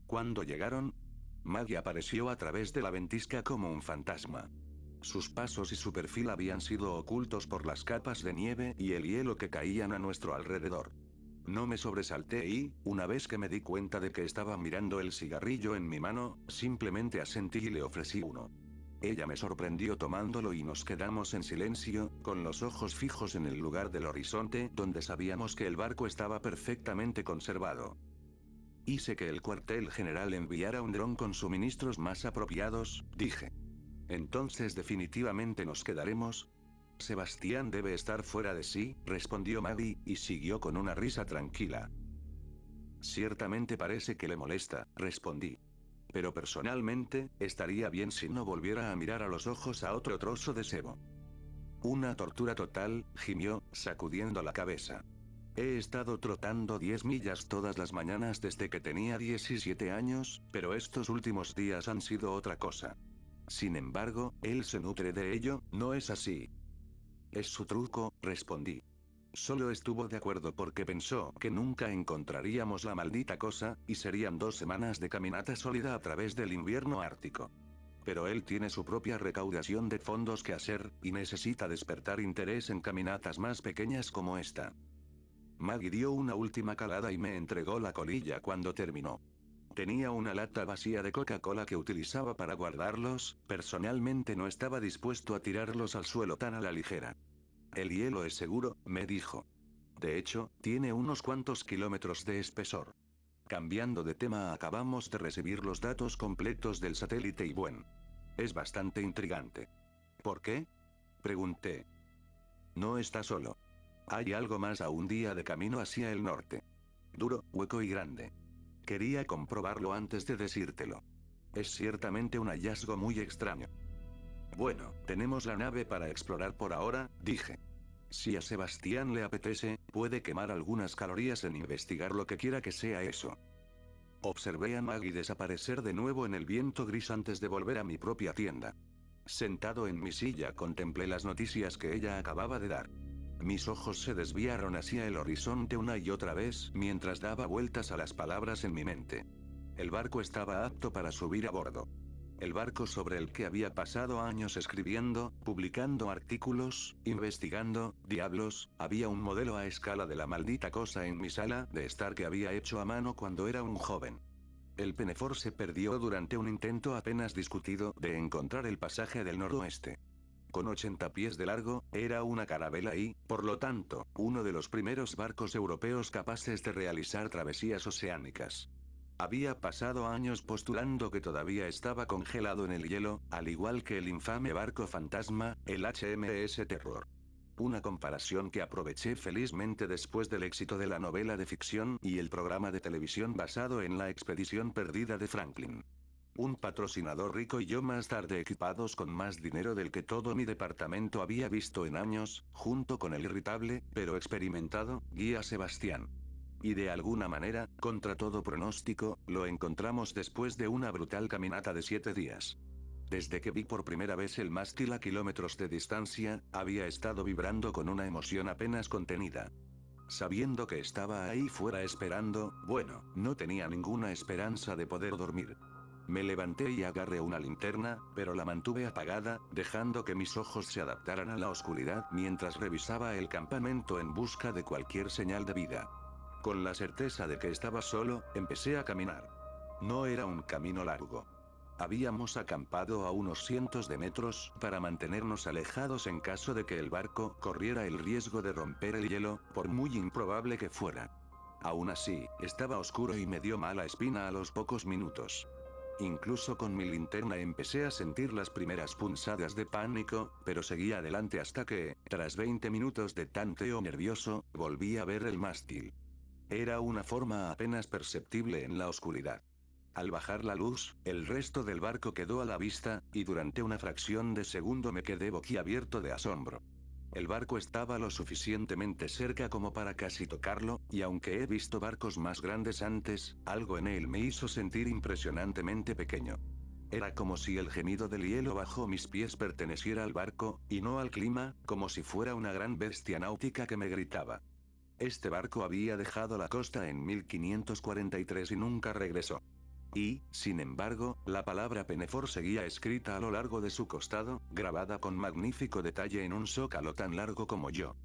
Cuando llegaron, Maggie apareció a través de la ventisca como un fantasma. Sus pasos y su perfil habían sido ocultos por las capas de nieve y el hielo que caían a nuestro alrededor. No me sobresalté y, una vez que me di cuenta de que estaba mirando el cigarrillo en mi mano, simplemente asentí y le ofrecí uno. Ella me sorprendió tomándolo y nos quedamos en silencio, con los ojos fijos en el lugar del horizonte donde sabíamos que el barco estaba perfectamente conservado. Hice que el cuartel general enviara un dron con suministros más apropiados, dije. Entonces definitivamente nos quedaremos. Sebastián debe estar fuera de sí, respondió Maggie, y siguió con una risa tranquila. Ciertamente parece que le molesta, respondí. Pero personalmente, estaría bien si no volviera a mirar a los ojos a otro trozo de sebo. Una tortura total, gimió, sacudiendo la cabeza. He estado trotando 10 millas todas las mañanas desde que tenía 17 años, pero estos últimos días han sido otra cosa. Sin embargo, él se nutre de ello, ¿no es así? Es su truco, respondí. Solo estuvo de acuerdo porque pensó que nunca encontraríamos la maldita cosa, y serían 2 semanas de caminata sólida a través del invierno ártico. Pero él tiene su propia recaudación de fondos que hacer, y necesita despertar interés en caminatas más pequeñas como esta. Maggie dio una última calada y me entregó la colilla cuando terminó. Tenía una lata vacía de Coca-Cola que utilizaba para guardarlos, personalmente no estaba dispuesto a tirarlos al suelo tan a la ligera. El hielo es seguro, me dijo. De hecho, tiene unos cuantos kilómetros de espesor. Cambiando de tema, acabamos de recibir los datos completos del satélite y bueno. Es bastante intrigante. ¿Por qué? Pregunté. No está solo. Hay algo más a un día de camino hacia el norte. Duro, hueco y grande. Quería comprobarlo antes de decírtelo. Es ciertamente un hallazgo muy extraño. Bueno, tenemos la nave para explorar por ahora, dije. Si a Sebastián le apetece, puede quemar algunas calorías en investigar lo que quiera que sea eso. Observé a Maggie desaparecer de nuevo en el viento gris antes de volver a mi propia tienda. Sentado en mi silla contemplé las noticias que ella acababa de dar. Mis ojos se desviaron hacia el horizonte una y otra vez mientras daba vueltas a las palabras en mi mente. El barco estaba apto para subir a bordo. El barco sobre el que había pasado años escribiendo, publicando artículos, investigando, diablos, había un modelo a escala de la maldita cosa en mi sala de estar que había hecho a mano cuando era un joven. El Pinafore se perdió durante un intento apenas discutido de encontrar el pasaje del noroeste. Con 80 pies de largo, era una carabela y, por lo tanto, uno de los primeros barcos europeos capaces de realizar travesías oceánicas. Había pasado años postulando que todavía estaba congelado en el hielo, al igual que el infame barco fantasma, el HMS Terror. Una comparación que aproveché felizmente después del éxito de la novela de ficción y el programa de televisión basado en la expedición perdida de Franklin. Un patrocinador rico y yo más tarde equipados con más dinero del que todo mi departamento había visto en años, junto con el irritable, pero experimentado, guía Sebastián. Y de alguna manera, contra todo pronóstico, lo encontramos después de una brutal caminata de 7 días. Desde que vi por primera vez el mástil a kilómetros de distancia, había estado vibrando con una emoción apenas contenida. Sabiendo que estaba ahí fuera esperando, bueno, no tenía ninguna esperanza de poder dormir. Me levanté y agarré una linterna, pero la mantuve apagada, dejando que mis ojos se adaptaran a la oscuridad mientras revisaba el campamento en busca de cualquier señal de vida. Con la certeza de que estaba solo, empecé a caminar. No era un camino largo. Habíamos acampado a unos cientos de metros para mantenernos alejados en caso de que el barco corriera el riesgo de romper el hielo, por muy improbable que fuera. Aún así, estaba oscuro y me dio mala espina a los pocos minutos. Incluso con mi linterna empecé a sentir las primeras punzadas de pánico, pero seguí adelante hasta que, tras 20 minutos de tanteo nervioso, volví a ver el mástil. Era una forma apenas perceptible en la oscuridad. Al bajar la luz, el resto del barco quedó a la vista, y durante una fracción de segundo me quedé boquiabierto de asombro. El barco estaba lo suficientemente cerca como para casi tocarlo, y aunque he visto barcos más grandes antes, algo en él me hizo sentir impresionantemente pequeño. Era como si el gemido del hielo bajo mis pies perteneciera al barco, y no al clima, como si fuera una gran bestia náutica que me gritaba. Este barco había dejado la costa en 1543 y nunca regresó. Y, sin embargo, la palabra Penefor seguía escrita a lo largo de su costado, grabada con magnífico detalle en un zócalo tan largo como yo.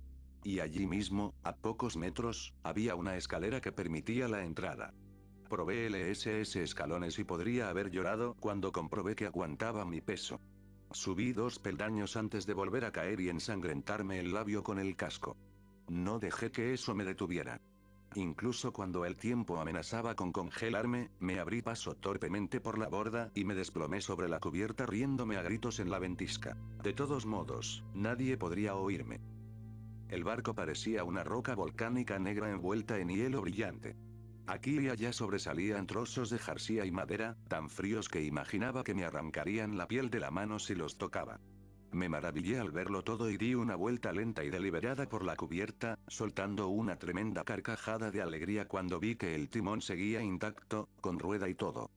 Y allí mismo, a pocos metros, había una escalera que permitía la entrada. Probé LSS escalones y podría haber llorado cuando comprobé que aguantaba mi peso. Subí 2 peldaños antes de volver a caer y ensangrentarme el labio con el casco. No dejé que eso me detuviera. Incluso cuando el tiempo amenazaba con congelarme, me abrí paso torpemente por la borda y me desplomé sobre la cubierta riéndome a gritos en la ventisca. De todos modos, nadie podría oírme. El barco parecía una roca volcánica negra envuelta en hielo brillante. Aquí y allá sobresalían trozos de jarcía y madera, tan fríos que imaginaba que me arrancarían la piel de la mano si los tocaba. Me maravillé al verlo todo y di una vuelta lenta y deliberada por la cubierta, soltando una tremenda carcajada de alegría cuando vi que el timón seguía intacto, con rueda y todo.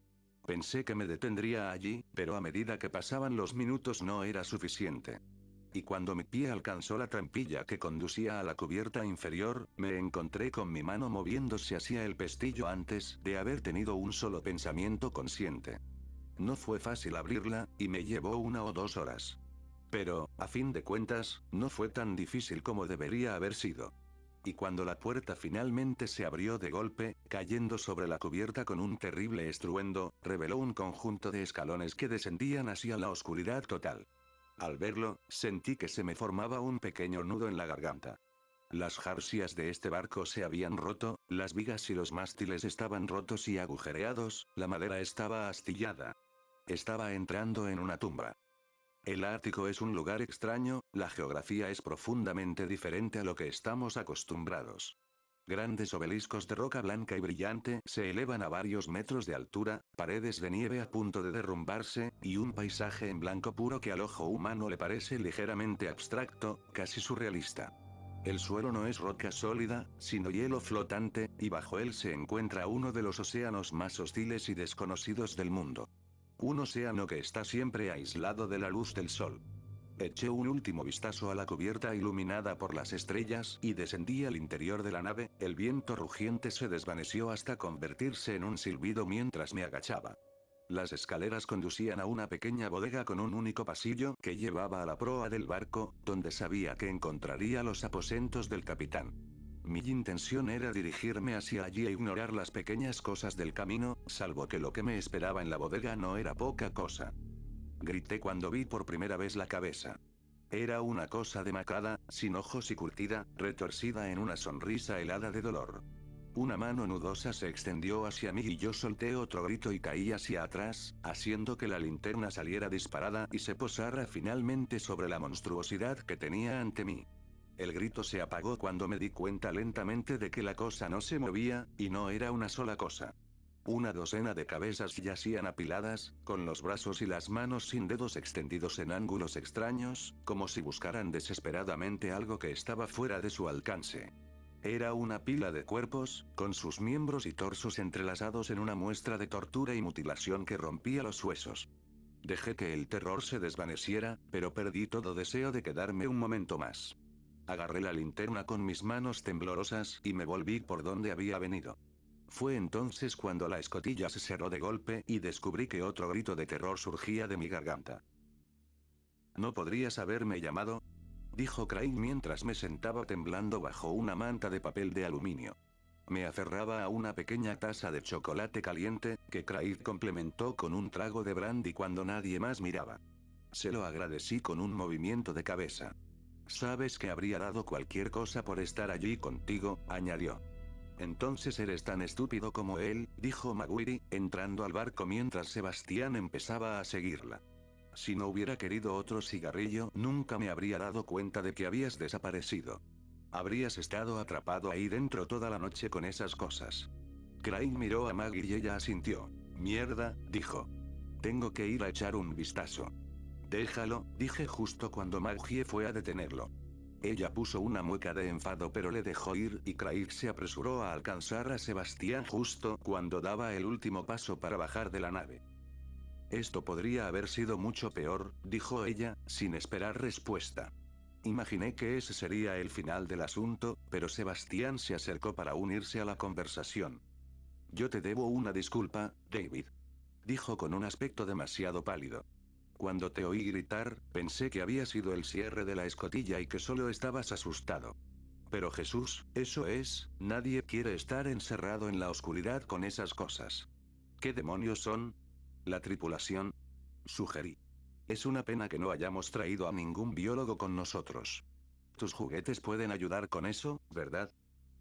Pensé que me detendría allí, pero a medida que pasaban los minutos no era suficiente. Y cuando mi pie alcanzó la trampilla que conducía a la cubierta inferior, me encontré con mi mano moviéndose hacia el pestillo antes de haber tenido un solo pensamiento consciente. No fue fácil abrirla, y me llevó 1 o 2 horas. Pero, a fin de cuentas, no fue tan difícil como debería haber sido. Y cuando la puerta finalmente se abrió de golpe, cayendo sobre la cubierta con un terrible estruendo, reveló un conjunto de escalones que descendían hacia la oscuridad total. Al verlo, sentí que se me formaba un pequeño nudo en la garganta. Las jarcias de este barco se habían roto, las vigas y los mástiles estaban rotos y agujereados, la madera estaba astillada. Estaba entrando en una tumba. El Ártico es un lugar extraño, la geografía es profundamente diferente a lo que estamos acostumbrados. Grandes obeliscos de roca blanca y brillante se elevan a varios metros de altura, paredes de nieve a punto de derrumbarse, y un paisaje en blanco puro que al ojo humano le parece ligeramente abstracto, casi surrealista. El suelo no es roca sólida, sino hielo flotante, y bajo él se encuentra uno de los océanos más hostiles y desconocidos del mundo. Un océano que está siempre aislado de la luz del sol. Eché un último vistazo a la cubierta iluminada por las estrellas y descendí al interior de la nave, el viento rugiente se desvaneció hasta convertirse en un silbido mientras me agachaba. Las escaleras conducían a una pequeña bodega con un único pasillo que llevaba a la proa del barco, donde sabía que encontraría los aposentos del capitán. Mi intención era dirigirme hacia allí e ignorar las pequeñas cosas del camino, salvo que lo que me esperaba en la bodega no era poca cosa. Grité cuando vi por primera vez la cabeza. Era una cosa demacrada, sin ojos y curtida, retorcida en una sonrisa helada de dolor. Una mano nudosa se extendió hacia mí y yo solté otro grito y caí hacia atrás, haciendo que la linterna saliera disparada y se posara finalmente sobre la monstruosidad que tenía ante mí. El grito se apagó cuando me di cuenta lentamente de que la cosa no se movía, y no era una sola cosa. Una docena de cabezas yacían apiladas, con los brazos y las manos sin dedos extendidos en ángulos extraños, como si buscaran desesperadamente algo que estaba fuera de su alcance. Era una pila de cuerpos, con sus miembros y torsos entrelazados en una muestra de tortura y mutilación que rompía los huesos. Dejé que el terror se desvaneciera, pero perdí todo deseo de quedarme un momento más. Agarré la linterna con mis manos temblorosas y me volví por donde había venido. Fue entonces cuando la escotilla se cerró de golpe y descubrí que otro grito de terror surgía de mi garganta. ¿No podrías haberme llamado?, dijo Craig mientras me sentaba temblando bajo una manta de papel de aluminio. Me aferraba a una pequeña taza de chocolate caliente, que Craig complementó con un trago de brandy cuando nadie más miraba. Se lo agradecí con un movimiento de cabeza. Sabes que habría dado cualquier cosa por estar allí contigo, añadió. Entonces eres tan estúpido como él, dijo Maguire, entrando al barco mientras Sebastián empezaba a seguirla. Si no hubiera querido otro cigarrillo, nunca me habría dado cuenta de que habías desaparecido. Habrías estado atrapado ahí dentro toda la noche con esas cosas. Craig miró a Maggie y ella asintió. Mierda, dijo. Tengo que ir a echar un vistazo. Déjalo, dije justo cuando Maggie fue a detenerlo. Ella puso una mueca de enfado pero le dejó ir y Craig se apresuró a alcanzar a Sebastián justo cuando daba el último paso para bajar de la nave. Esto podría haber sido mucho peor, dijo ella, sin esperar respuesta. Imaginé que ese sería el final del asunto, pero Sebastián se acercó para unirse a la conversación. Yo te debo una disculpa, David. dijo con un aspecto demasiado pálido. Cuando te oí gritar, pensé que había sido el cierre de la escotilla y que solo estabas asustado. Pero Jesús, eso es, nadie quiere estar encerrado en la oscuridad con esas cosas. ¿Qué demonios son? La tripulación. Sugerí. Es una pena que no hayamos traído a ningún biólogo con nosotros. Tus juguetes pueden ayudar con eso, ¿verdad?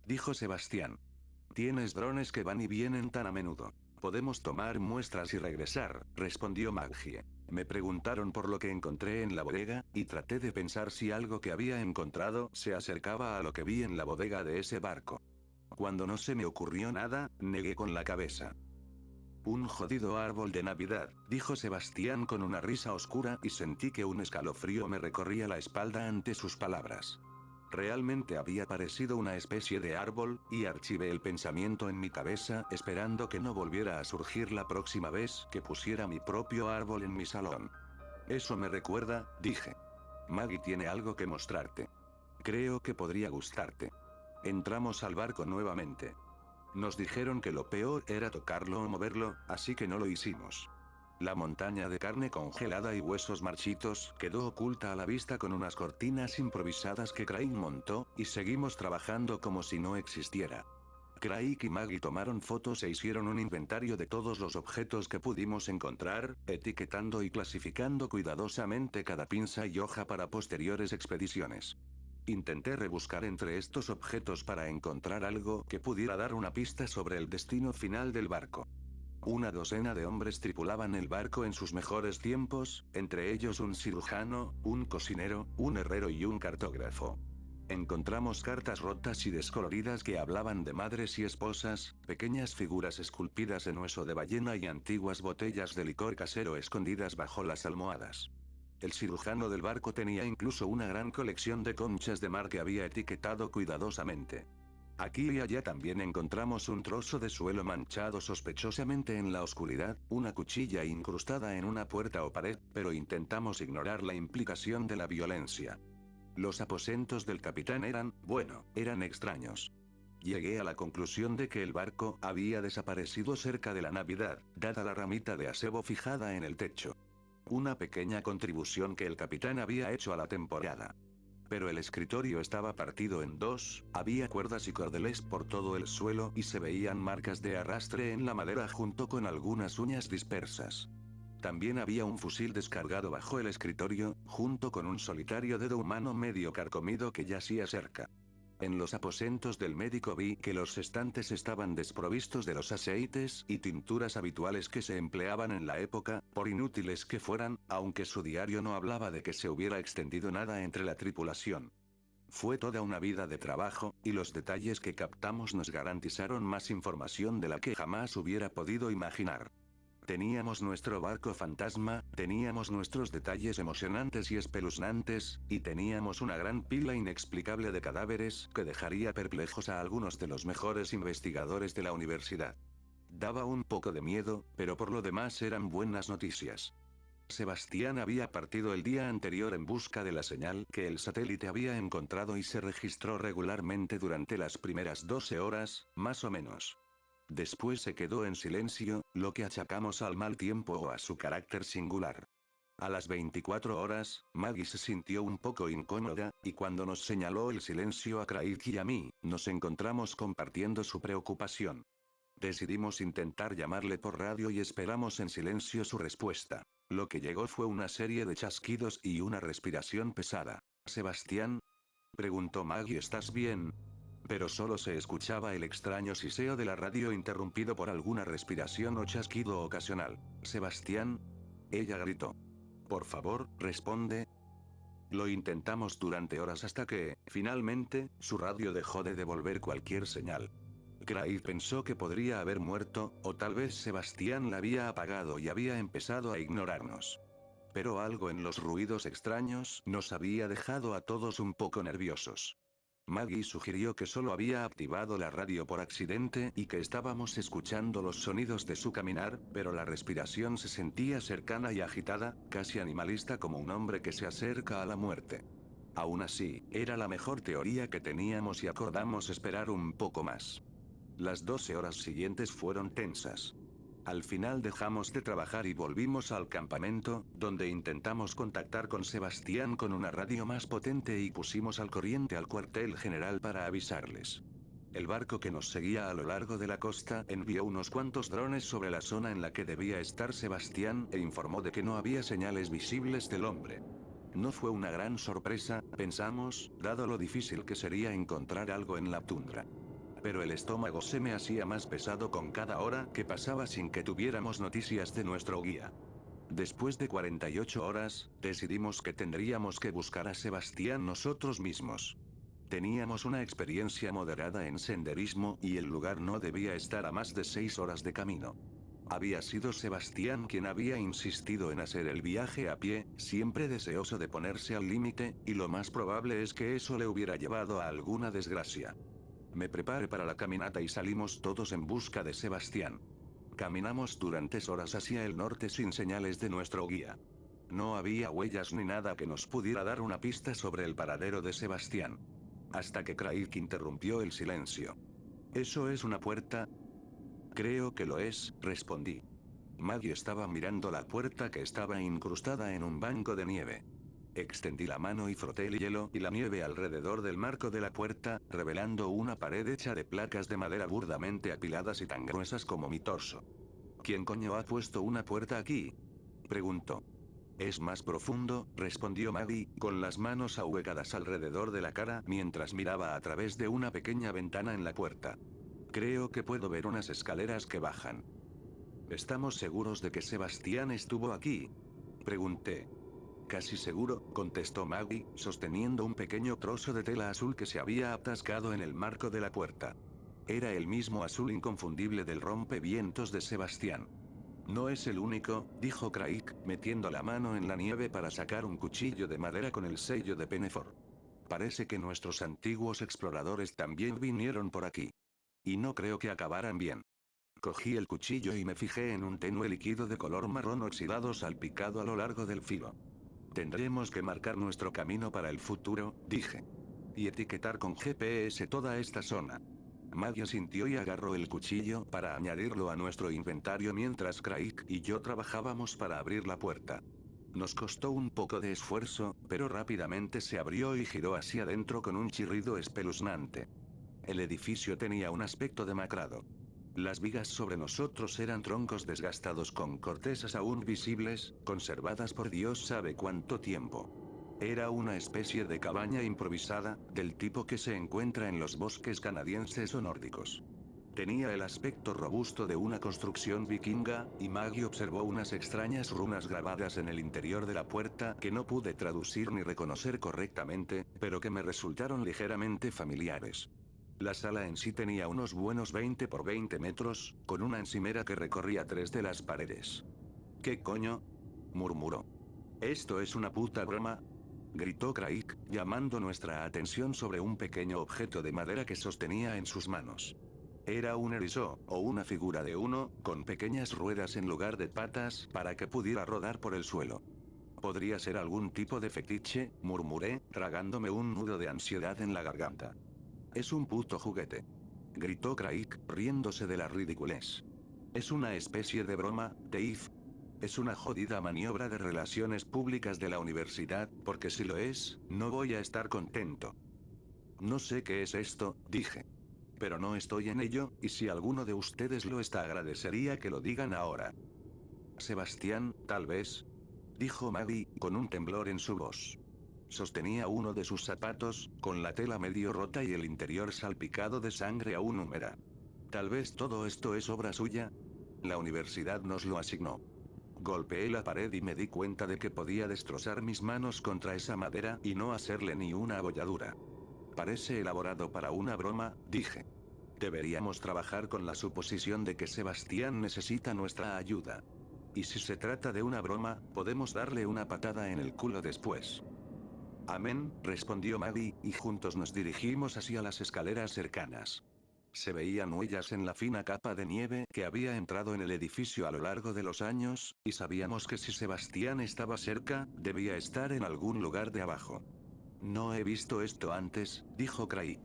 Dijo Sebastián. Tienes drones que van y vienen tan a menudo. Podemos tomar muestras y regresar, respondió Maggie. Me preguntaron por lo que encontré en la bodega, y traté de pensar si algo que había encontrado se acercaba a lo que vi en la bodega de ese barco. Cuando no se me ocurrió nada, negué con la cabeza. Un jodido árbol de Navidad, dijo Sebastián con una risa oscura y sentí que un escalofrío me recorría la espalda ante sus palabras. Realmente había parecido una especie de árbol, y archivé el pensamiento en mi cabeza esperando que no volviera a surgir la próxima vez que pusiera mi propio árbol en mi salón. Eso me recuerda, dije. Maggie tiene algo que mostrarte. Creo que podría gustarte. Entramos al barco nuevamente. Nos dijeron que lo peor era tocarlo o moverlo, así que no lo hicimos. La montaña de carne congelada y huesos marchitos quedó oculta a la vista con unas cortinas improvisadas que Craig montó, y seguimos trabajando como si no existiera. Craig y Maggie tomaron fotos e hicieron un inventario de todos los objetos que pudimos encontrar, etiquetando y clasificando cuidadosamente cada pinza y hoja para posteriores expediciones. Intenté rebuscar entre estos objetos para encontrar algo que pudiera dar una pista sobre el destino final del barco. Una docena de hombres tripulaban el barco en sus mejores tiempos, entre ellos un cirujano, un cocinero, un herrero y un cartógrafo. Encontramos cartas rotas y descoloridas que hablaban de madres y esposas, pequeñas figuras esculpidas en hueso de ballena y antiguas botellas de licor casero escondidas bajo las almohadas. El cirujano del barco tenía incluso una gran colección de conchas de mar que había etiquetado cuidadosamente. Aquí y allá también encontramos un trozo de suelo manchado sospechosamente en la oscuridad, una cuchilla incrustada en una puerta o pared, pero intentamos ignorar la implicación de la violencia. Los aposentos del capitán eran extraños. Llegué a la conclusión de que el barco había desaparecido cerca de la Navidad, dada la ramita de acebo fijada en el techo. Una pequeña contribución que el capitán había hecho a la temporada. Pero el escritorio estaba partido en dos, había cuerdas y cordeles por todo el suelo y se veían marcas de arrastre en la madera junto con algunas uñas dispersas. También había un fusil descargado bajo el escritorio, junto con un solitario dedo humano medio carcomido que yacía cerca. En los aposentos del médico vi que los estantes estaban desprovistos de los aceites y tinturas habituales que se empleaban en la época, por inútiles que fueran, aunque su diario no hablaba de que se hubiera extendido nada entre la tripulación. Fue toda una vida de trabajo, y los detalles que captamos nos garantizaron más información de la que jamás hubiera podido imaginar. Teníamos nuestro barco fantasma, teníamos nuestros detalles emocionantes y espeluznantes, y teníamos una gran pila inexplicable de cadáveres que dejaría perplejos a algunos de los mejores investigadores de la universidad. Daba un poco de miedo, pero por lo demás eran buenas noticias. Sebastián había partido el día anterior en busca de la señal que el satélite había encontrado y se registró regularmente durante las primeras 12 horas, más o menos. Después se quedó en silencio, lo que achacamos al mal tiempo o a su carácter singular. A las 24 horas, Maggie se sintió un poco incómoda, y cuando nos señaló el silencio a Craig y a mí, nos encontramos compartiendo su preocupación. Decidimos intentar llamarle por radio y esperamos en silencio su respuesta. Lo que llegó fue una serie de chasquidos y una respiración pesada. ¿Sebastián? Preguntó Maggie. ¿Estás bien? Pero solo se escuchaba el extraño siseo de la radio interrumpido por alguna respiración o chasquido ocasional. ¿Sebastián? Ella gritó. Por favor, responde. Lo intentamos durante horas hasta que, finalmente, su radio dejó de devolver cualquier señal. Craig pensó que podría haber muerto, o tal vez Sebastián la había apagado y había empezado a ignorarnos. Pero algo en los ruidos extraños nos había dejado a todos un poco nerviosos. Maggie sugirió que solo había activado la radio por accidente y que estábamos escuchando los sonidos de su caminar, pero la respiración se sentía cercana y agitada, casi animalista como un hombre que se acerca a la muerte. Aún así, era la mejor teoría que teníamos y acordamos esperar un poco más. Las 12 horas siguientes fueron tensas. Al final dejamos de trabajar y volvimos al campamento, donde intentamos contactar con Sebastián con una radio más potente y pusimos al corriente al cuartel general para avisarles. El barco que nos seguía a lo largo de la costa envió unos cuantos drones sobre la zona en la que debía estar Sebastián e informó de que no había señales visibles del hombre. No fue una gran sorpresa, pensamos, dado lo difícil que sería encontrar algo en la tundra. Pero el estómago se me hacía más pesado con cada hora que pasaba sin que tuviéramos noticias de nuestro guía. Después de 48 horas, decidimos que tendríamos que buscar a Sebastián nosotros mismos. Teníamos una experiencia moderada en senderismo y el lugar no debía estar a más de 6 horas de camino. Había sido Sebastián quien había insistido en hacer el viaje a pie, siempre deseoso de ponerse al límite, y lo más probable es que eso le hubiera llevado a alguna desgracia. Me preparé para la caminata y salimos todos en busca de Sebastián. Caminamos durante horas hacia el norte sin señales de nuestro guía. No había huellas ni nada que nos pudiera dar una pista sobre el paradero de Sebastián. Hasta que Craig interrumpió el silencio. ¿Eso es una puerta? Creo que lo es, respondí. Maggie estaba mirando la puerta que estaba incrustada en un banco de nieve. Extendí la mano y froté el hielo y la nieve alrededor del marco de la puerta, revelando una pared hecha de placas de madera burdamente apiladas y tan gruesas como mi torso. ¿Quién coño ha puesto una puerta aquí? Preguntó. Es más profundo, respondió Maggie, con las manos ahuecadas alrededor de la cara mientras miraba a través de una pequeña ventana en la puerta. Creo que puedo ver unas escaleras que bajan. ¿Estamos seguros de que Sebastián estuvo aquí? Pregunté. Casi seguro, contestó Maggie, sosteniendo un pequeño trozo de tela azul que se había atascado en el marco de la puerta. Era el mismo azul inconfundible del rompevientos de Sebastián. No es el único, dijo Craig, metiendo la mano en la nieve para sacar un cuchillo de madera con el sello de Pennefor. Parece que nuestros antiguos exploradores también vinieron por aquí. Y no creo que acabaran bien. Cogí el cuchillo y me fijé en un tenue líquido de color marrón oxidado salpicado a lo largo del filo. Tendremos que marcar nuestro camino para el futuro, dije. Y etiquetar con GPS toda esta zona. Maggie sintió y agarró el cuchillo para añadirlo a nuestro inventario mientras Craig y yo trabajábamos para abrir la puerta. Nos costó un poco de esfuerzo, pero rápidamente se abrió y giró hacia adentro con un chirrido espeluznante. El edificio tenía un aspecto demacrado. Las vigas sobre nosotros eran troncos desgastados con cortezas aún visibles, conservadas por Dios sabe cuánto tiempo. Era una especie de cabaña improvisada, del tipo que se encuentra en los bosques canadienses o nórdicos. Tenía el aspecto robusto de una construcción vikinga, y Maggie observó unas extrañas runas grabadas en el interior de la puerta que no pude traducir ni reconocer correctamente, pero que me resultaron ligeramente familiares. La sala en sí tenía unos buenos 20 por 20 metros, con una encimera que recorría 3 de las paredes. ¿Qué coño? Murmuró. ¿Esto es una puta broma? Gritó Craig, llamando nuestra atención sobre un pequeño objeto de madera que sostenía en sus manos. Era un erizo, o una figura de uno, con pequeñas ruedas en lugar de patas, para que pudiera rodar por el suelo. ¿Podría ser algún tipo de fetiche?, murmuré, tragándome un nudo de ansiedad en la garganta. Es un puto juguete. Gritó Craig, riéndose de la ridiculez. Es una especie de broma, Dave. Es una jodida maniobra de relaciones públicas de la universidad, porque si lo es, no voy a estar contento. No sé qué es esto, dije. Pero no estoy en ello, y si alguno de ustedes lo está agradecería que lo digan ahora. Sebastián, tal vez. Dijo Maggie, con un temblor en su voz. Sostenía uno de sus zapatos, con la tela medio rota y el interior salpicado de sangre aún húmeda. Tal vez todo esto es obra suya. La universidad nos lo asignó. Golpeé la pared y me di cuenta de que podía destrozar mis manos contra esa madera y no hacerle ni una abolladura. Parece elaborado para una broma, dije. Deberíamos trabajar con la suposición de que Sebastián necesita nuestra ayuda. Y si se trata de una broma, podemos darle una patada en el culo después. Amén, respondió Maggie, y juntos nos dirigimos hacia las escaleras cercanas. Se veían huellas en la fina capa de nieve que había entrado en el edificio a lo largo de los años, y sabíamos que si Sebastián estaba cerca, debía estar en algún lugar de abajo. No he visto esto antes, dijo Craig.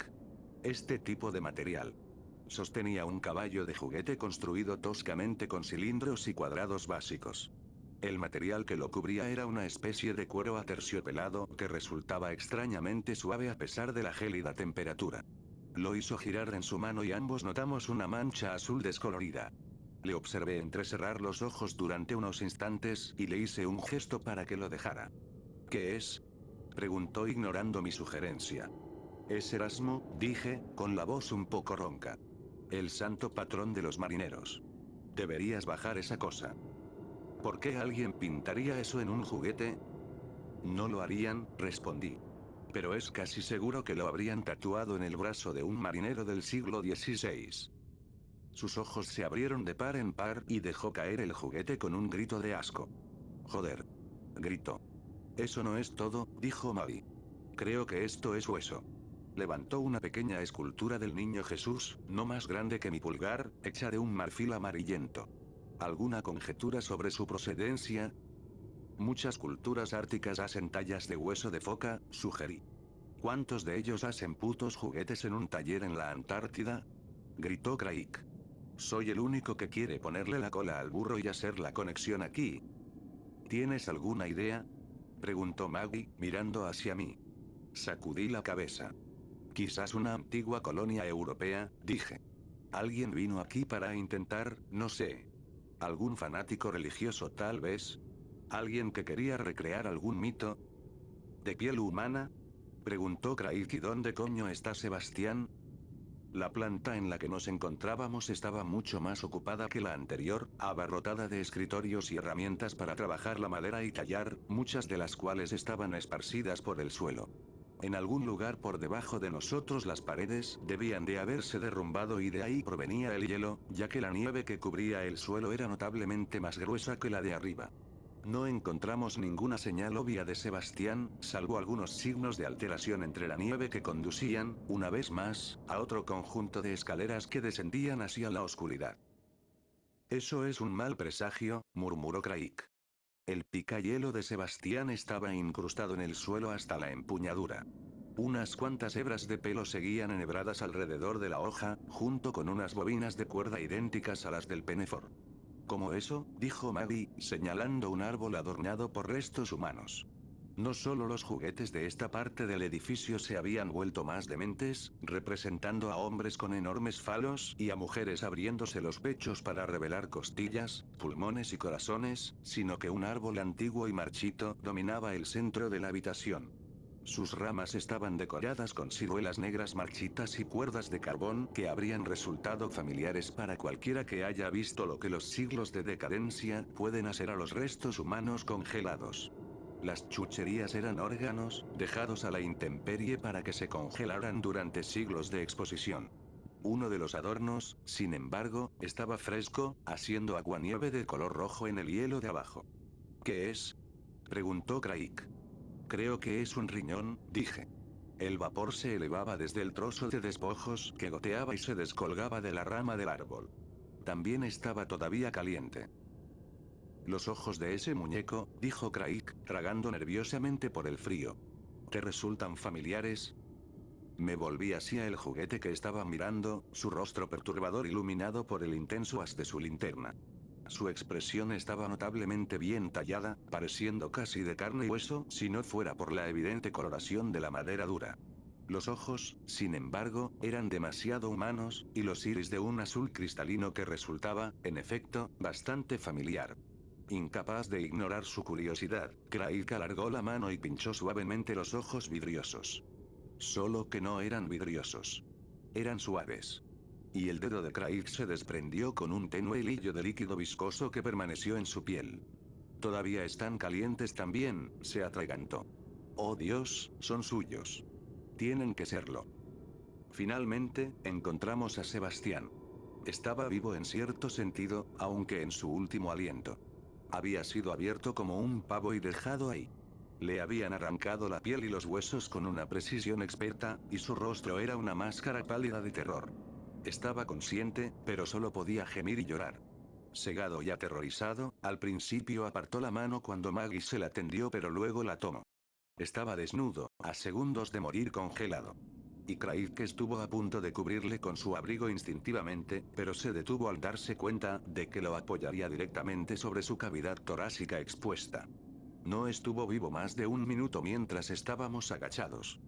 Este tipo de material. Sostenía un caballo de juguete construido toscamente con cilindros y cuadrados básicos. El material que lo cubría era una especie de cuero aterciopelado que resultaba extrañamente suave a pesar de la gélida temperatura. Lo hizo girar en su mano y ambos notamos una mancha azul descolorida. Le observé entrecerrar los ojos durante unos instantes y le hice un gesto para que lo dejara. ¿Qué es? Preguntó ignorando mi sugerencia. Es Erasmo, dije, con la voz un poco ronca. El santo patrón de los marineros. Deberías bajar esa cosa. ¿Por qué alguien pintaría eso en un juguete? No lo harían, respondí. Pero es casi seguro que lo habrían tatuado en el brazo de un marinero del siglo XVI. Sus ojos se abrieron de par en par y dejó caer el juguete con un grito de asco. Joder. Gritó. Eso no es todo, dijo Mavi. Creo que esto es hueso. Levantó una pequeña escultura del niño Jesús, no más grande que mi pulgar, hecha de un marfil amarillento. ¿Alguna conjetura sobre su procedencia? Muchas culturas árticas hacen tallas de hueso de foca, sugerí. ¿Cuántos de ellos hacen putos juguetes en un taller en la Antártida? Gritó Craig. Soy el único que quiere ponerle la cola al burro y hacer la conexión aquí. ¿Tienes alguna idea? Preguntó Maggie, mirando hacia mí. Sacudí la cabeza. Quizás una antigua colonia europea, dije. Alguien vino aquí para intentar, no sé. ¿Algún fanático religioso tal vez? ¿Alguien que quería recrear algún mito? ¿De piel humana? Preguntó Craig. ¿Y dónde coño está Sebastián? La planta en la que nos encontrábamos estaba mucho más ocupada que la anterior, abarrotada de escritorios y herramientas para trabajar la madera y tallar, muchas de las cuales estaban esparcidas por el suelo. En algún lugar por debajo de nosotros las paredes debían de haberse derrumbado y de ahí provenía el hielo, ya que la nieve que cubría el suelo era notablemente más gruesa que la de arriba. No encontramos ninguna señal obvia de Sebastián, salvo algunos signos de alteración entre la nieve que conducían, una vez más, a otro conjunto de escaleras que descendían hacia la oscuridad. Eso es un mal presagio, murmuró Craig. El picahielo de Sebastián estaba incrustado en el suelo hasta la empuñadura. Unas cuantas hebras de pelo seguían enhebradas alrededor de la hoja, junto con unas bobinas de cuerda idénticas a las del Penefor. Como eso, dijo Maddie, señalando un árbol adornado por restos humanos. No solo los juguetes de esta parte del edificio se habían vuelto más dementes, representando a hombres con enormes falos y a mujeres abriéndose los pechos para revelar costillas, pulmones y corazones, sino que un árbol antiguo y marchito dominaba el centro de la habitación. Sus ramas estaban decoradas con ciruelas negras marchitas y cuerdas de carbón que habrían resultado familiares para cualquiera que haya visto lo que los siglos de decadencia pueden hacer a los restos humanos congelados. Las chucherías eran órganos, dejados a la intemperie para que se congelaran durante siglos de exposición. Uno de los adornos, sin embargo, estaba fresco, haciendo aguanieve de color rojo en el hielo de abajo. ¿Qué es? Preguntó Craig. Creo que es un riñón, dije. El vapor se elevaba desde el trozo de despojos que goteaba y se descolgaba de la rama del árbol. También estaba todavía caliente. Los ojos de ese muñeco, dijo Craig, tragando nerviosamente por el frío. ¿Te resultan familiares? Me volví hacia el juguete que estaba mirando, su rostro perturbador iluminado por el intenso haz de su linterna. Su expresión estaba notablemente bien tallada, pareciendo casi de carne y hueso si no fuera por la evidente coloración de la madera dura. Los ojos, sin embargo, eran demasiado humanos, y los iris de un azul cristalino que resultaba, en efecto, bastante familiar. Incapaz de ignorar su curiosidad, Craig alargó la mano y pinchó suavemente los ojos vidriosos. Solo que no eran vidriosos. Eran suaves. Y el dedo de Craig se desprendió con un tenue hilillo de líquido viscoso que permaneció en su piel. Todavía están calientes también, se atragantó. Oh Dios, son suyos. Tienen que serlo. Finalmente, encontramos a Sebastián. Estaba vivo en cierto sentido, aunque en su último aliento. Había sido abierto como un pavo y dejado ahí. Le habían arrancado la piel y los huesos con una precisión experta, y su rostro era una máscara pálida de terror. Estaba consciente, pero solo podía gemir y llorar. Cegado y aterrorizado, al principio apartó la mano cuando Maggie se la tendió, pero luego la tomó. Estaba desnudo, a segundos de morir congelado. Y Craig estuvo a punto de cubrirle con su abrigo instintivamente, pero se detuvo al darse cuenta de que lo apoyaría directamente sobre su cavidad torácica expuesta. No estuvo vivo más de un minuto mientras estábamos agachados.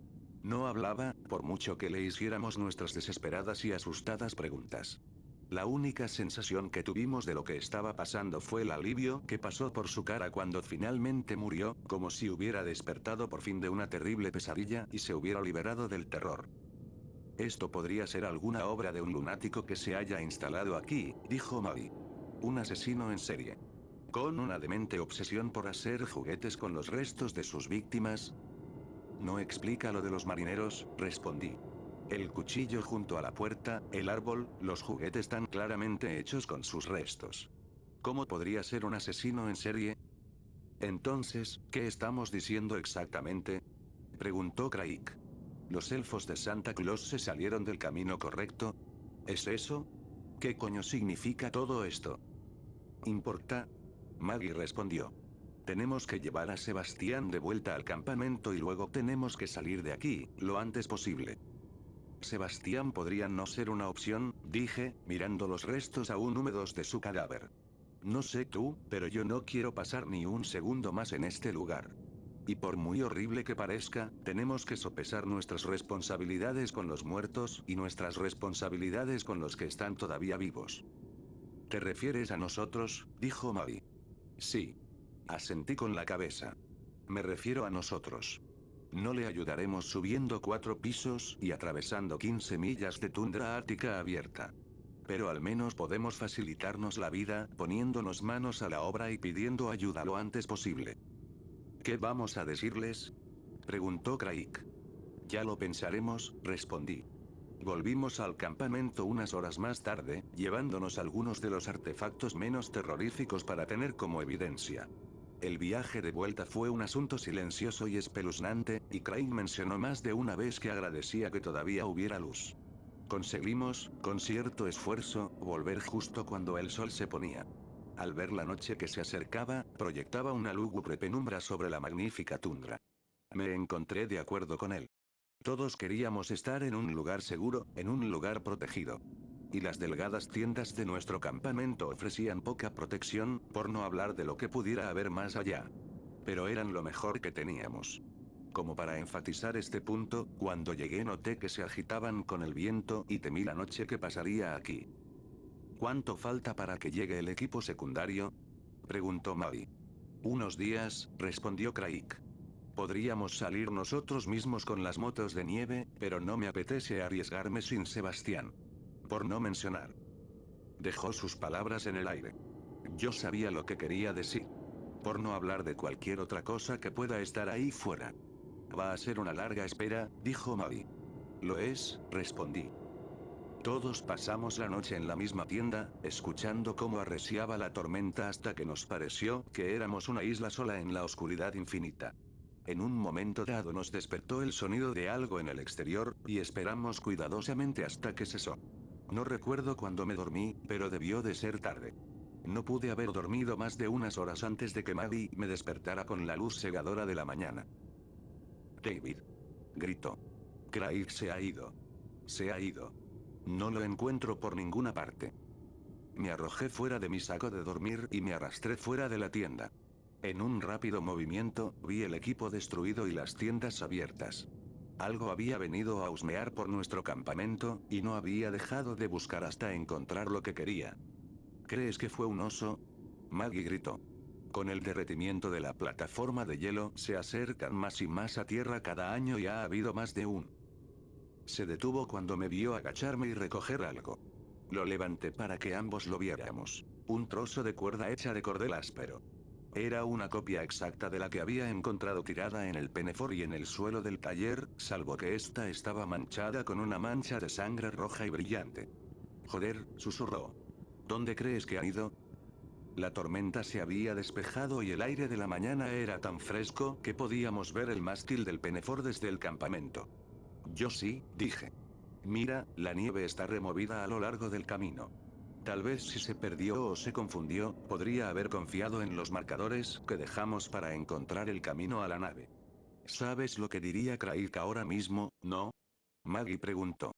No hablaba, por mucho que le hiciéramos nuestras desesperadas y asustadas preguntas. La única sensación que tuvimos de lo que estaba pasando fue el alivio que pasó por su cara cuando finalmente murió, como si hubiera despertado por fin de una terrible pesadilla y se hubiera liberado del terror. Esto podría ser alguna obra de un lunático que se haya instalado aquí, dijo Molly. Un asesino en serie. Con una demente obsesión por hacer juguetes con los restos de sus víctimas. No explica lo de los marineros, respondí. El cuchillo junto a la puerta, el árbol, los juguetes tan claramente hechos con sus restos. ¿Cómo podría ser un asesino en serie? Entonces, ¿qué estamos diciendo exactamente? Preguntó Craig. ¿Los elfos de Santa Claus se salieron del camino correcto? ¿Es eso? ¿Qué coño significa todo esto? ¿Importa? Maggie respondió. Tenemos que llevar a Sebastián de vuelta al campamento y luego tenemos que salir de aquí, lo antes posible. Sebastián podría no ser una opción, dije, mirando los restos aún húmedos de su cadáver. No sé tú, pero yo no quiero pasar ni un segundo más en este lugar. Y por muy horrible que parezca, tenemos que sopesar nuestras responsabilidades con los muertos y nuestras responsabilidades con los que están todavía vivos. ¿Te refieres a nosotros? Dijo Molly. Sí. Asentí con la cabeza. Me refiero a nosotros. No le ayudaremos subiendo 4 pisos y atravesando 15 millas de tundra ártica abierta. Pero al menos podemos facilitarnos la vida, poniéndonos manos a la obra y pidiendo ayuda lo antes posible. ¿Qué vamos a decirles? Preguntó Craig. Ya lo pensaremos, respondí. Volvimos al campamento unas horas más tarde, llevándonos algunos de los artefactos menos terroríficos para tener como evidencia. El viaje de vuelta fue un asunto silencioso y espeluznante, y Craig mencionó más de una vez que agradecía que todavía hubiera luz. Conseguimos, con cierto esfuerzo, volver justo cuando el sol se ponía. Al ver la noche que se acercaba, proyectaba una lúgubre penumbra sobre la magnífica tundra. Me encontré de acuerdo con él. Todos queríamos estar en un lugar seguro, en un lugar protegido. Y las delgadas tiendas de nuestro campamento ofrecían poca protección, por no hablar de lo que pudiera haber más allá. Pero eran lo mejor que teníamos. Como para enfatizar este punto, cuando llegué noté que se agitaban con el viento y temí la noche que pasaría aquí. ¿Cuánto falta para que llegue el equipo secundario? Preguntó Molly. Unos días, respondió Craig. Podríamos salir nosotros mismos con las motos de nieve, pero no me apetece arriesgarme sin Sebastián. Por no mencionar. Dejó sus palabras en el aire. Yo sabía lo que quería decir. Por no hablar de cualquier otra cosa que pueda estar ahí fuera. Va a ser una larga espera, dijo Molly. Lo es, respondí. Todos pasamos la noche en la misma tienda, escuchando cómo arreciaba la tormenta hasta que nos pareció que éramos una isla sola en la oscuridad infinita. En un momento dado nos despertó el sonido de algo en el exterior, y esperamos cuidadosamente hasta que cesó. No recuerdo cuándo me dormí, pero debió de ser tarde. No pude haber dormido más de unas horas antes de que Maddie me despertara con la luz cegadora de la mañana. David. Gritó. Craig se ha ido. Se ha ido. No lo encuentro por ninguna parte. Me arrojé fuera de mi saco de dormir y me arrastré fuera de la tienda. En un rápido movimiento, vi el equipo destruido y las tiendas abiertas. Algo había venido a husmear por nuestro campamento, y no había dejado de buscar hasta encontrar lo que quería. ¿Crees que fue un oso? Maggie gritó. Con el derretimiento de la plataforma de hielo, se acercan más y más a tierra cada año y ha habido más de un. Se detuvo cuando me vio agacharme y recoger algo. Lo levanté para que ambos lo viéramos. Un trozo de cuerda hecha de cordel áspero. Era una copia exacta de la que había encontrado tirada en el Penefor y en el suelo del taller, salvo que esta estaba manchada con una mancha de sangre roja y brillante. Joder, susurró. ¿Dónde crees que ha ido? La tormenta se había despejado y el aire de la mañana era tan fresco que podíamos ver el mástil del Penefor desde el campamento. Yo sí, dije. Mira, la nieve está removida a lo largo del camino. Tal vez si se perdió o se confundió, podría haber confiado en los marcadores que dejamos para encontrar el camino a la nave. ¿Sabes lo que diría Craig ahora mismo, no? Maggie preguntó.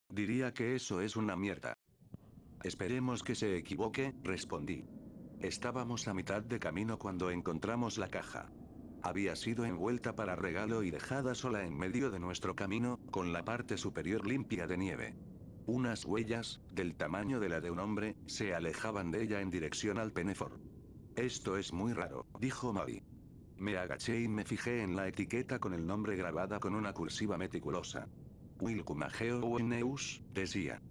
Diría que eso es una mierda. Esperemos que se equivoque, respondí. Estábamos a mitad de camino cuando encontramos la caja. Había sido envuelta para regalo y dejada sola en medio de nuestro camino, con la parte superior limpia de nieve. Unas huellas, del tamaño de la de un hombre, se alejaban de ella en dirección al Penefort. Esto es muy raro, dijo Maggie. Me agaché y me fijé en la etiqueta con el nombre grabada con una cursiva meticulosa. Wilcumageo Weneus, decía.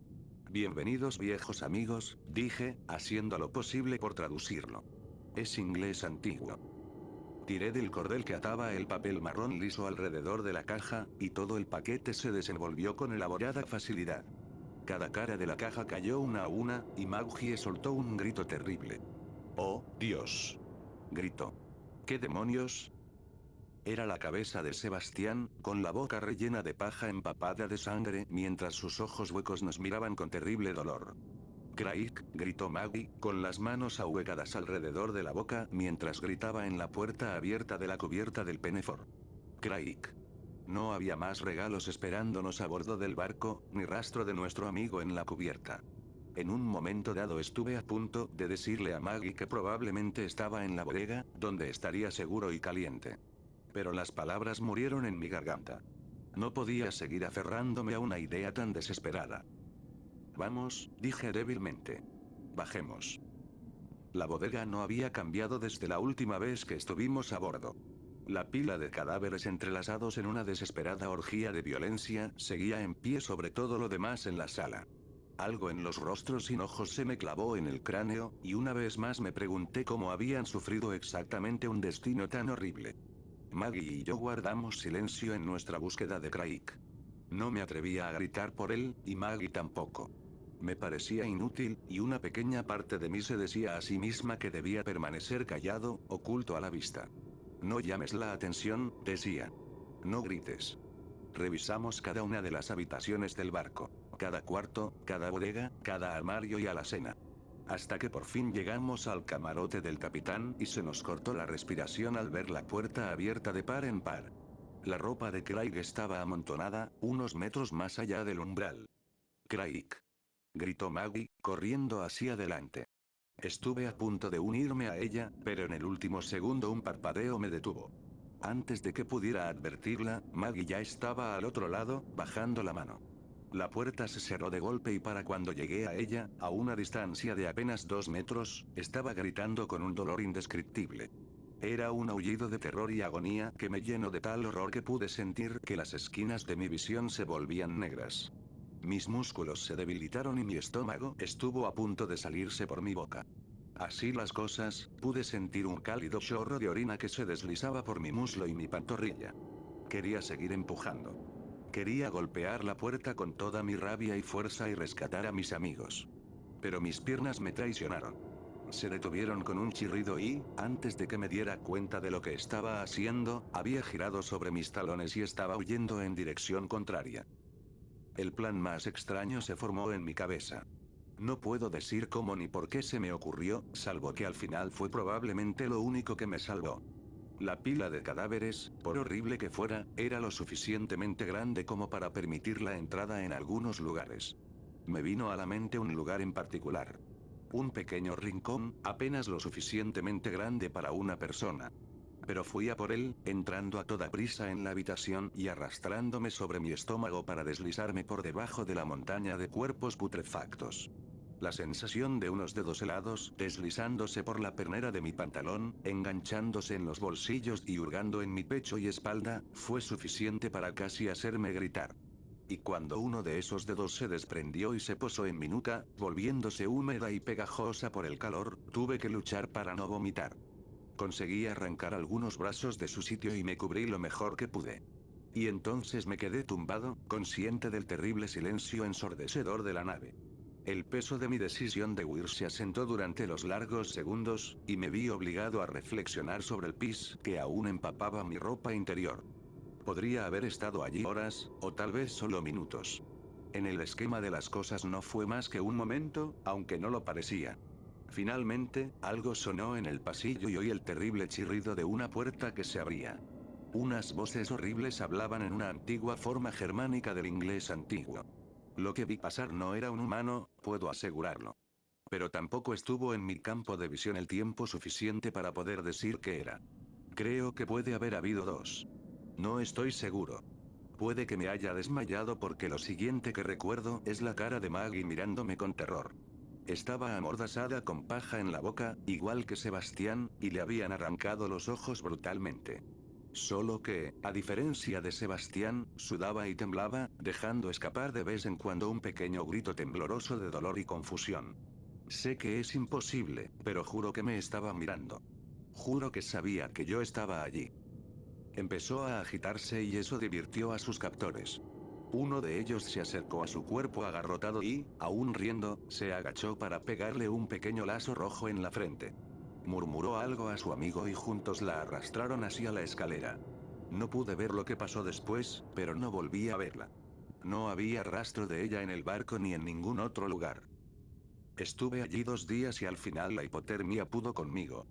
Bienvenidos viejos amigos, dije, haciendo lo posible por traducirlo. Es inglés antiguo. Tiré del cordel que ataba el papel marrón liso alrededor de la caja, y todo el paquete se desenvolvió con elaborada facilidad. Cada cara de la caja cayó una a una, y Maggie soltó un grito terrible. ¡Oh, Dios! Gritó. ¿Qué demonios? Era la cabeza de Sebastián, con la boca rellena de paja empapada de sangre, mientras sus ojos huecos nos miraban con terrible dolor. Craig, gritó Maggie, con las manos ahuecadas alrededor de la boca, mientras gritaba en la puerta abierta de la cubierta del Penefort. Craig. No había más regalos esperándonos a bordo del barco, ni rastro de nuestro amigo en la cubierta. En un momento dado estuve a punto de decirle a Maggie que probablemente estaba en la bodega, donde estaría seguro y caliente. Pero las palabras murieron en mi garganta. No podía seguir aferrándome a una idea tan desesperada. Vamos, dije débilmente. Bajemos. La bodega no había cambiado desde la última vez que estuvimos a bordo. La pila de cadáveres entrelazados en una desesperada orgía de violencia seguía en pie sobre todo lo demás en la sala. Algo en los rostros sin ojos se me clavó en el cráneo, y una vez más me pregunté cómo habían sufrido exactamente un destino tan horrible. Maggie y yo guardamos silencio en nuestra búsqueda de Craig. No me atrevía a gritar por él, y Maggie tampoco. Me parecía inútil, y una pequeña parte de mí se decía a sí misma que debía permanecer callado, oculto a la vista. No llames la atención, decía. No grites. Revisamos cada una de las habitaciones del barco, cada cuarto, cada bodega, cada armario y alacena. Hasta que por fin llegamos al camarote del capitán y se nos cortó la respiración al ver la puerta abierta de par en par. La ropa de Craig estaba amontonada, unos metros más allá del umbral. Craig. Gritó Maggie, corriendo hacia adelante. Estuve a punto de unirme a ella, pero en el último segundo un parpadeo me detuvo. Antes de que pudiera advertirla, Maggie ya estaba al otro lado, bajando la mano. La puerta se cerró de golpe y para cuando llegué a ella, a una distancia de apenas 2 metros, estaba gritando con un dolor indescriptible. Era un aullido de terror y agonía que me llenó de tal horror que pude sentir que las esquinas de mi visión se volvían negras. Mis músculos se debilitaron y mi estómago estuvo a punto de salirse por mi boca. Así las cosas, pude sentir un cálido chorro de orina que se deslizaba por mi muslo y mi pantorrilla. Quería seguir empujando. Quería golpear la puerta con toda mi rabia y fuerza y rescatar a mis amigos. Pero mis piernas me traicionaron. Se detuvieron con un chirrido y, antes de que me diera cuenta de lo que estaba haciendo, había girado sobre mis talones y estaba huyendo en dirección contraria. El plan más extraño se formó en mi cabeza. No puedo decir cómo ni por qué se me ocurrió, salvo que al final fue probablemente lo único que me salvó. La pila de cadáveres, por horrible que fuera, era lo suficientemente grande como para permitir la entrada en algunos lugares. Me vino a la mente un lugar en particular. Un pequeño rincón, apenas lo suficientemente grande para una persona. Pero fui a por él, entrando a toda prisa en la habitación y arrastrándome sobre mi estómago para deslizarme por debajo de la montaña de cuerpos putrefactos. La sensación de unos dedos helados deslizándose por la pernera de mi pantalón, enganchándose en los bolsillos y hurgando en mi pecho y espalda, fue suficiente para casi hacerme gritar. Y cuando uno de esos dedos se desprendió y se posó en mi nuca, volviéndose húmeda y pegajosa por el calor, tuve que luchar para no vomitar. Conseguí arrancar algunos brazos de su sitio y me cubrí lo mejor que pude. Y entonces me quedé tumbado, consciente del terrible silencio ensordecedor de la nave. El peso de mi decisión de huir se asentó durante los largos segundos, y me vi obligado a reflexionar sobre el pis que aún empapaba mi ropa interior. Podría haber estado allí horas, o tal vez solo minutos. En el esquema de las cosas no fue más que un momento, aunque no lo parecía. Finalmente, algo sonó en el pasillo y oí el terrible chirrido de una puerta que se abría. Unas voces horribles hablaban en una antigua forma germánica del inglés antiguo. Lo que vi pasar no era un humano, puedo asegurarlo. Pero tampoco estuvo en mi campo de visión el tiempo suficiente para poder decir qué era. Creo que puede haber habido dos. No estoy seguro. Puede que me haya desmayado porque lo siguiente que recuerdo es la cara de Maggie mirándome con terror. Estaba amordazada con paja en la boca, igual que Sebastián, y le habían arrancado los ojos brutalmente. Solo que, a diferencia de Sebastián, sudaba y temblaba, dejando escapar de vez en cuando un pequeño grito tembloroso de dolor y confusión. Sé que es imposible, pero juro que me estaba mirando. Juro que sabía que yo estaba allí. Empezó a agitarse y eso divirtió a sus captores. Uno de ellos se acercó a su cuerpo agarrotado y, aún riendo, se agachó para pegarle un pequeño lazo rojo en la frente. Murmuró algo a su amigo y juntos la arrastraron hacia la escalera. No pude ver lo que pasó después, pero no volví a verla. No había rastro de ella en el barco ni en ningún otro lugar. Estuve allí 2 días y al final la hipotermia pudo conmigo.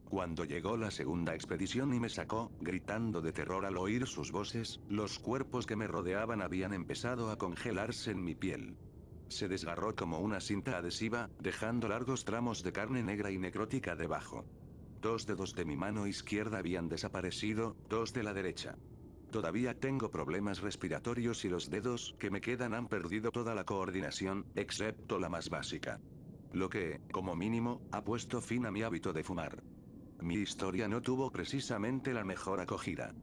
Cuando llegó la segunda expedición y me sacó, gritando de terror al oír sus voces, los cuerpos que me rodeaban habían empezado a congelarse en mi piel. Se desgarró como una cinta adhesiva, dejando largos tramos de carne negra y necrótica debajo. 2 dedos de mi mano izquierda habían desaparecido, 2 de la derecha. Todavía tengo problemas respiratorios y los dedos que me quedan han perdido toda la coordinación, excepto la más básica. Lo que, como mínimo, ha puesto fin a mi hábito de fumar. Mi historia no tuvo precisamente la mejor acogida.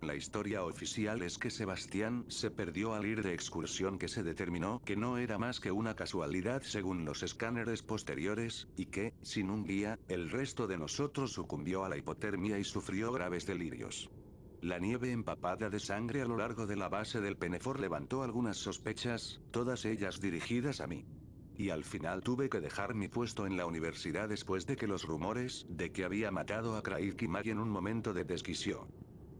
La historia oficial es que Sebastián se perdió al ir de excursión que se determinó que no era más que una casualidad según los escáneres posteriores, y que, sin un guía, el resto de nosotros sucumbió a la hipotermia y sufrió graves delirios. La nieve empapada de sangre a lo largo de la base del Penefor levantó algunas sospechas, todas ellas dirigidas a mí. Y al final tuve que dejar mi puesto en la universidad después de que los rumores de que había matado a Craig y Maggie en un momento de desquicio.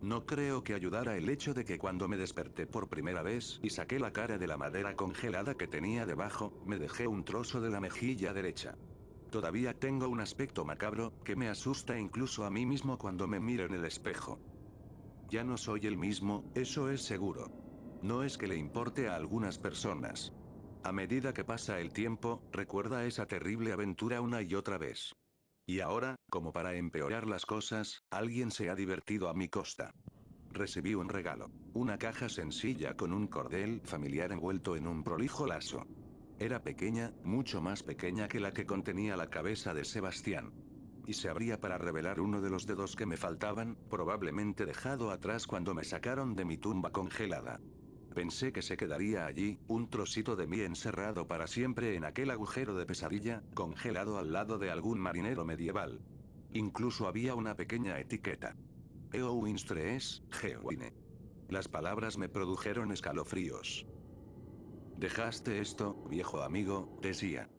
No creo que ayudara el hecho de que cuando me desperté por primera vez y saqué la cara de la madera congelada que tenía debajo, me dejé un trozo de la mejilla derecha. Todavía tengo un aspecto macabro, que me asusta incluso a mí mismo cuando me miro en el espejo. Ya no soy el mismo, eso es seguro. No es que le importe a algunas personas. A medida que pasa el tiempo, recuerda esa terrible aventura una y otra vez. Y ahora, como para empeorar las cosas, alguien se ha divertido a mi costa. Recibí un regalo. Una caja sencilla con un cordel familiar envuelto en un prolijo lazo. Era pequeña, mucho más pequeña que la que contenía la cabeza de Sebastián. Y se abría para revelar uno de los dedos que me faltaban, probablemente dejado atrás cuando me sacaron de mi tumba congelada. Pensé que se quedaría allí, un trocito de mí encerrado para siempre en aquel agujero de pesadilla, congelado al lado de algún marinero medieval. Incluso había una pequeña etiqueta. Eowinstrees, Geowine. Las palabras me produjeron escalofríos. Dejaste esto, viejo amigo, decía.